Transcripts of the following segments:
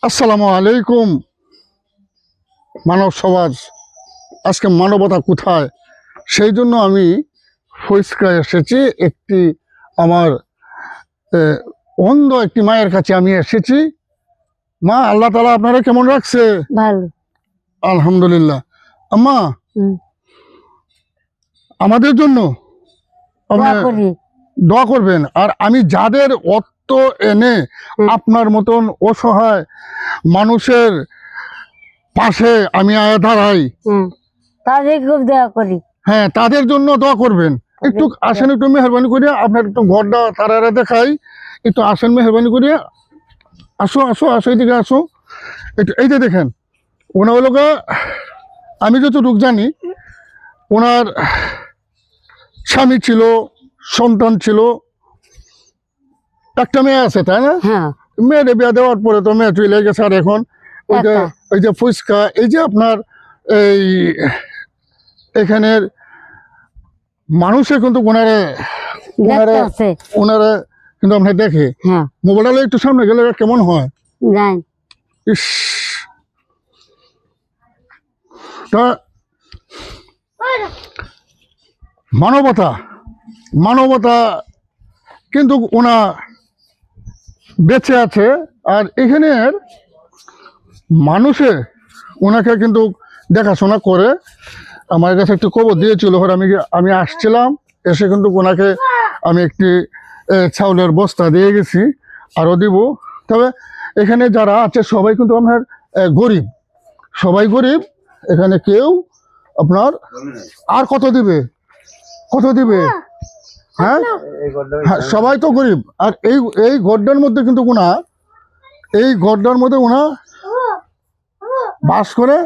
আসসালামু আলাইকুম মানব সমাজ। আজকে মানবতা কোথায়, সেই জন্য আমি ফৈসকায় এসেছি। একটি আমার অন্ধ একটি মায়ের কাছে আমি এসেছি। মা, আল্লাহ তাআলা আপনারা কেমন রাখছে? ভালো, আলহামদুলিল্লাহ। আম্মা, আমাদের জন্য দোয়া করবেন। আর আমি যাদের অর্থ এনে আপনার মতন অসহায় মানুষের পাশে আমি আয়া দাঁড়াই, তাদের খুব দোয়া করি। হ্যাঁ, তাদের জন্য দোয়া করবেন। একটু আসেন, একটু মেহরবানি করিয়া আপনার একটু ঘরটা তারা দেখাই। একটু আসেন মেহরবানি করিয়া। আসো আসো আসো, এইদিকে আসো। একটু এই যে দেখেন, ওনার হলো আমি যতটুকু জানি ওনার স্বামী ছিল, সন্তান ছিল, একটা মেয়ে আছে, তাই না? মেয়ের বিয়ে দেওয়ার পরে তো মেয়ে চলে গেছে। আর এখন ওই যে ফুচকা, এই যে আপনার এই এখানের মানুষে কিন্তু ওনারা কিন্তু আপনার দেখে। মোবাইলটা একটু সামনে গেলে কেমন হয়? ইস, তা মানবতা মানবতা কিন্তু ওনা বেঁচে আছে। আর এখানের মানুষে ওনাকে কিন্তু দেখাশোনা করে। আমার কাছে একটু খবর দিয়েছিল, আমি আসছিলাম, এসে কিন্তু ওনাকে আমি একটি চাউলের বস্তা দিয়ে গেছি, আরও দিব। তবে এখানে যারা আছে সবাই কিন্তু আপনার গরিব, সবাই গরিব। এখানে কেউ আপনার আর কত দিবে, হ্যাঁ, সবাই তো গরিব। আর এই গড্ডার মধ্যে কিন্তু ওনা বাস করে।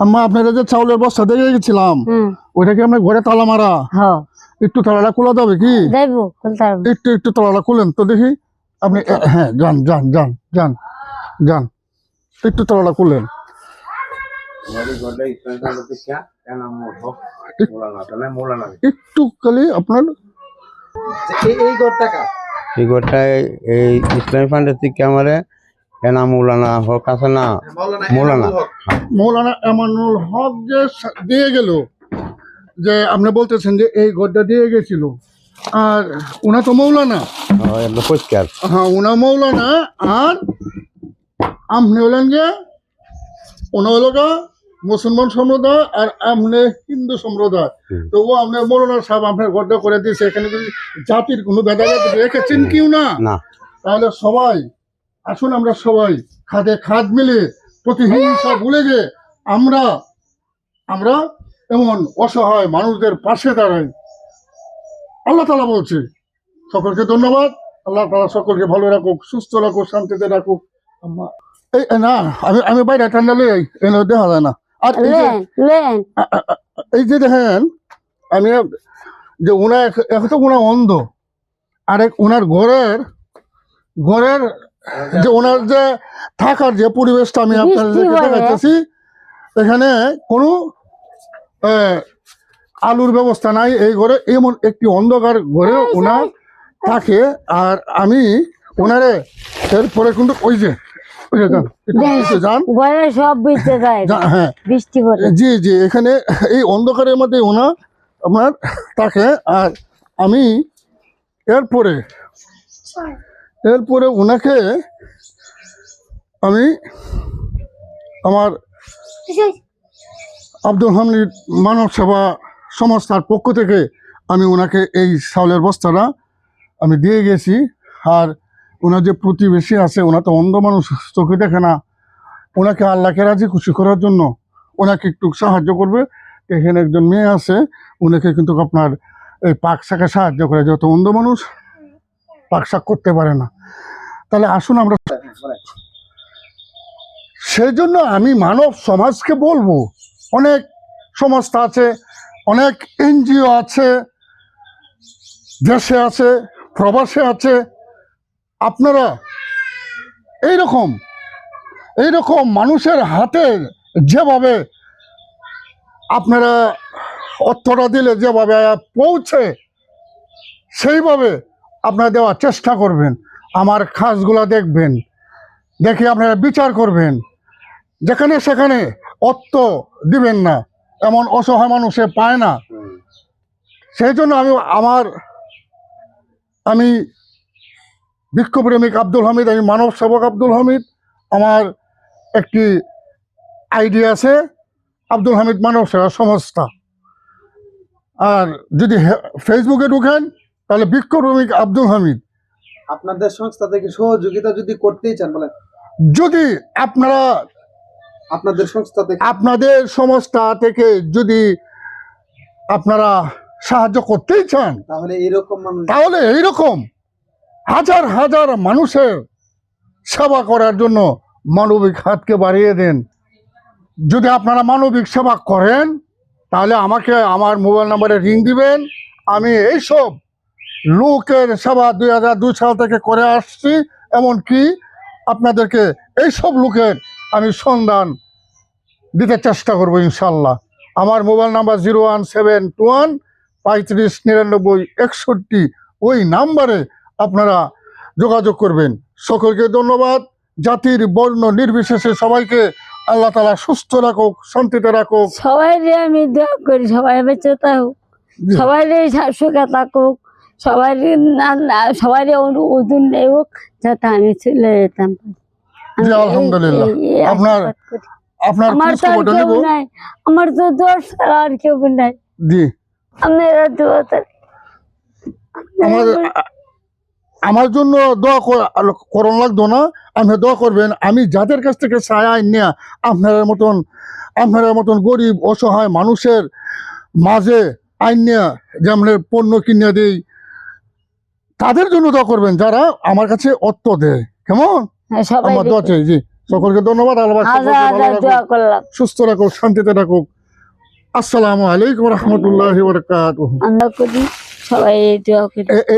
আম্মা, আপনারা যে চাউলের বস্তা দিয়ে গেছিলাম, ওইটা কি আপনার ঘরে তালা মারা? একটু তালাটা খোলা যাবে কি? একটু তালাটা খুলেন তো দেখি আপনি। হ্যাঁ, যান যান যান যান যান, একটু তালাটা খুলেন। একটু খালি আপনার এই ঘরটায় এই ইসলামী ফান্ডের থেকে আমারে এনা মৌলানা হক আছে না, মৌলানা এমানুল হক যে দিয়ে গেল, যে আপনি বলতেছেন যে এই ঘরটা দিয়ে গেছিল। আর উনা তো মৌলানা, হ্যাঁ উনা মৌলানা। আর আপনি হলেন যে উনা হলো মুসলমান সম্প্রদায়, আর আপনি হিন্দু সম্প্রদায়। তবুও আপনার মৌলানা সাহেব আপনার ঘরটা করে দিয়েছে। এখানে জাতির কোনো ভেদাভেদ রেখেছেন কেউ না। তাহলে সবাই আসুন, আমরা সবাই খাদে খাদ মিলে প্রতিহিংসা ভুলে গিয়ে আমরা এমন অসহায় মানুষদের পাশে দাঁড়াই। আল্লাহ তাআলা বলছে, সকলকে ধন্যবাদ। আল্লাহ তাআলা সকলকে ভালো রাখুক, সুস্থ রাখুক, শান্তিতে রাখুক। এই না, আমি বাইরে ঠান্ডা লই দেখা যায় না। আর এই যে দেখেন, আমি যে এখন তো ওনা অন্ধ। আর ওনার ঘরের যে ওনার যে থাকার যে পরিবেশটা আমি আপনাদেরকে দেখাইতেছি, এখানে কোনো আলোর ব্যবস্থা নাই এই ঘরে। এমন একটি অন্ধকার ঘরে ওনার থাকে। আর আমি ওনারে এরপরে কিন্তু ওই যে জি জি, এখানে এই অন্ধকারের মধ্যে ওনা আপনার থাকে। আর আমি এরপরে ওনাকে আমি আমার আব্দুল হামিদ মানব সেবা সংস্থার পক্ষ থেকে আমি ওনাকে এই চাউলের বস্তাটা আমি দিয়ে গেছি। আর ওনার যে প্রতিবেশী আছে, ওনা তো অন্ধ মানুষ, চোখে দেখে না। ওনাকে আল্লাহকে রাজি খুশি করার জন্য ওনাকে একটু সাহায্য করবে। এখানে একজন মেয়ে আছে, ওনাকে কিন্তু আপনার এই পাক শাকে সাহায্য করে, যত অন্ধ মানুষ পাক শাক করতে পারে না। তাহলে আসুন আমরা, সেই জন্য আমি মানব সমাজকে বলবো, অনেক সংস্থা আছে, অনেক এনজিও আছে, দেশে আছে, প্রবাসে আছে। আপনারা এইরকম মানুষের হাতে যেভাবে আপনারা অর্থটা দিলে যেভাবে পৌঁছে, সেইভাবে আপনারা দেওয়ার চেষ্টা করবেন। আমার কাজগুলা দেখবেন, দেখে আপনারা বিচার করবেন। যেখানে সেখানে অর্থ দিবেন না, এমন অসহায় মানুষে পায় না। সেই জন্য আমি বৃক্ষপ্রেমিক আব্দুল হামিদ, আমি মানব সেবক আব্দুল হামিদ। আমার একটি আইডি আছে, আব্দুল হামিদ মানব সেবা সংস্থা। আর যদি ফেসবুকে ঢুকেন তাহলে বৃক্ষপ্রেমিক আব্দুল হামিদ। আপনাদের সংস্থা থেকে সহযোগিতা যদি করতেই চান বলেন, যদি আপনারা আপনাদের সংস্থা থেকে আপনাদের সংস্থা থেকে যদি আপনারা সাহায্য করতেই চান, তাহলে এরকম মানুষ তাহলে এইরকম হাজার হাজার মানুষের সেবা করার জন্য মানবিক হাতকে বাড়িয়ে দেন। যদি আপনারা মানবিক সেবা করেন তাহলে আমাকে আমার মোবাইল নাম্বারে রিং দিবেন। আমি এইসব লোকের সেবা 2002 সাল থেকে করে আসছি, এমনকি আপনাদেরকে এইসব লোকের আমি সন্ধান দিতে চেষ্টা করবো ইনশাল্লাহ। আমার মোবাইল নাম্বার 01721 35 99 61, ওই নাম্বারে আপনারা যোগাযোগ করবেন। সকলকে ধন্যবাদ। জাতির বর্ণ নির্বিশেষে সবাইকে আল্লাহ তাআলা সুস্থ রাখুক, শান্তিতে রাখুক। সবাই আমি দোয়া করি, সবাই বেঁচে থাকুক, সবাই সুখে থাকুক, সবাই ওজন নেউক, যাতে আমি চলে যেতাম। জি, আলহামদুলিল্লাহ। আপনার আমার তো আর খোঁজখবরটা কেউ নিব। নাই, আমার তো দোষ ছাড়া আর কেউ নাই। জি, আপনারা দোয়া আমার জন্য দোয়া করন লাগতো না, আপনি দোয়া করবেন। আমি যাদের কাছ থেকে ছায়া নিয়ে আপনার মতন গরিব অসহায় মানুষের মাঝে আইনিয়া যেমন পণ্য কিনে দেই, তাদের জন্য দোয়া করবেন যারা আমার কাছে অর্থ দেয়। কেমন? সবাই আমার দোয়া চাই। জি, সকলকে ধন্যবাদ। আল্লাহ সকলকে ভালো রাখুক, দোয়া করলাম। সুস্থ রাখুক, শান্তিতে রাখুক। আসসালামু আলাইকুম রহমতুল্লাহি ওয়া বারাকাতুহু। আমরা করি, সবাই দোয়া করি। এই